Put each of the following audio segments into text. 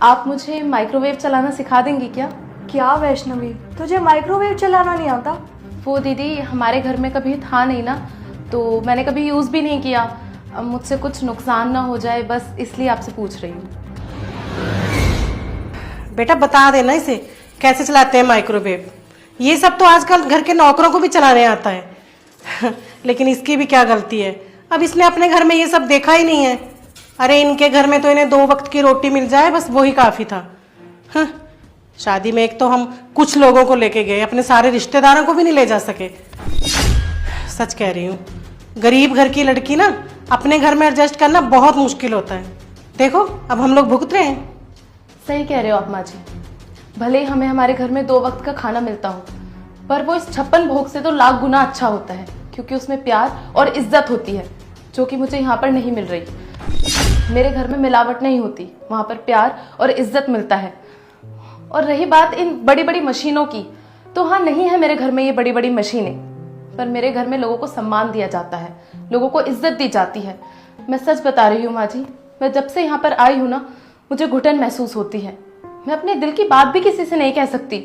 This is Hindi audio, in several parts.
आप मुझे माइक्रोवेव चलाना सिखा देंगी क्या? क्या वैष्णवी, तुझे माइक्रोवेव चलाना नहीं आता? वो दीदी हमारे घर में कभी था नहीं ना, तो मैंने कभी यूज़ भी नहीं किया। अब मुझसे कुछ नुकसान ना हो जाए, बस इसलिए आपसे पूछ रही हूँ। बेटा बता देना इसे कैसे चलाते हैं माइक्रोवेव। ये सब तो आजकल घर के नौकरों को भी चलाने आता है लेकिन इसकी भी क्या गलती है, अब इसने अपने घर में ये सब देखा ही नहीं है। अरे इनके घर में तो इन्हें 2 वक्त की रोटी मिल जाए बस वही काफी था। हाँ, शादी में एक तो हम कुछ लोगों को लेके गए, अपने सारे रिश्तेदारों को भी नहीं ले जा सके। सच कह रही हूँ, गरीब घर की लड़की ना अपने घर में एडजस्ट करना बहुत मुश्किल होता है। देखो अब हम लोग भुगत रहे हैं। सही कह रहे हो आप माँ जी। भले ही हमें हमारे घर में 2 वक्त का खाना मिलता हो, पर वो इस 56 भोग से तो लाख गुना अच्छा होता है, क्योंकि उसमें प्यार और इज्जत होती है, जो कि मुझे यहाँ पर नहीं मिल रही। मेरे घर में मिलावट नहीं होती, वहाँ पर प्यार और इज्जत मिलता है। और रही बात इन बड़ी बड़ी मशीनों की, तो हाँ नहीं है मेरे घर में ये बड़ी बड़ी मशीनें, पर मेरे घर में लोगों को सम्मान दिया जाता है, लोगों को इज्जत दी जाती है। मैं सच बता रही हूँ माँ जी, मैं जब से यहाँ पर आई हूँ ना, मुझे घुटन महसूस होती है। मैं अपने दिल की बात भी किसी से नहीं कह सकती।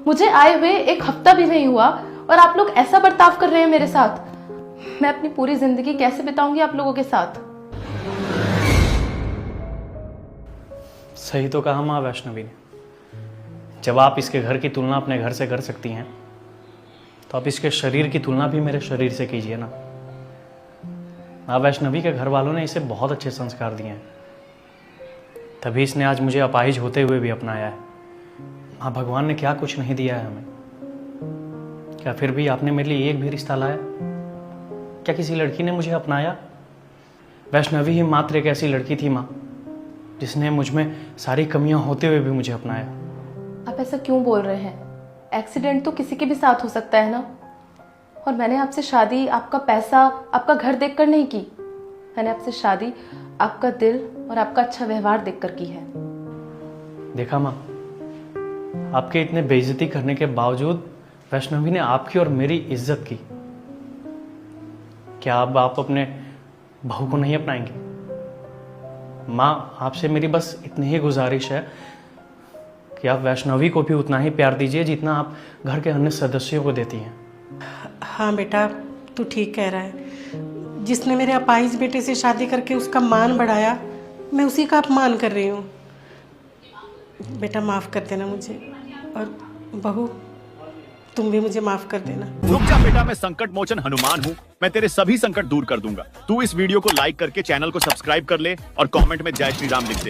मुझे आए हुए 1 हफ्ता भी नहीं हुआ और आप लोग ऐसा बर्ताव कर रहे हैं मेरे साथ। मैं अपनी पूरी जिंदगी कैसे बिताऊंगी आप लोगों के साथ? सही तो कहा माँ वैष्णवी ने। जब आप इसके घर की तुलना अपने घर से कर सकती हैं, तो आप इसके शरीर की तुलना भी मेरे शरीर से कीजिए ना। माँ वैष्णवी के घर वालों ने इसे बहुत अच्छे संस्कार दिए हैं, तभी इसने आज मुझे अपाहिज होते हुए भी अपनाया है। माँ भगवान ने क्या कुछ नहीं दिया है हमें, क्या फिर भी आपने मेरे लिए एक भी रिश्ता लाया? क्या किसी लड़की ने मुझे अपनाया? वैष्णवी ही मात्र एक ऐसी लड़की थी माँ, जिसने मुझ में सारी कमियां होते हुए भी मुझे अपनाया। आप ऐसा क्यों बोल रहे हैं? एक्सीडेंट तो किसी के भी साथ हो सकता है ना। और मैंने आपसे शादी आपका पैसा, आपका घर देखकर नहीं की। मैंने आपसे शादी आपका दिल और आपका अच्छा व्यवहार देखकर की है। देखा माँ, आपके इतने बेइज्जती करने के बावजूद वैष्णवी ने आपकी और मेरी इज्जत की। क्या अब आप अपने बहू को नहीं अपनाएंगे? माँ आपसे मेरी बस इतनी ही गुजारिश है कि आप वैष्णवी को भी उतना ही प्यार दीजिए जितना आप घर के अन्य सदस्यों को देती हैं। हाँ बेटा, तू ठीक कह रहा है। जिसने मेरे अपाहिज बेटे से शादी करके उसका मान बढ़ाया, मैं उसी का अपमान कर रही हूँ। बेटा माफ कर देना मुझे, और बहू तुम भी मुझे माफ कर देना। रुक जा बेटा, मैं संकट मोचन हनुमान हूँ, मैं तेरे सभी संकट दूर कर दूंगा। तू इस वीडियो को लाइक करके चैनल को सब्सक्राइब कर ले और कमेंट में जय श्री राम लिख दे।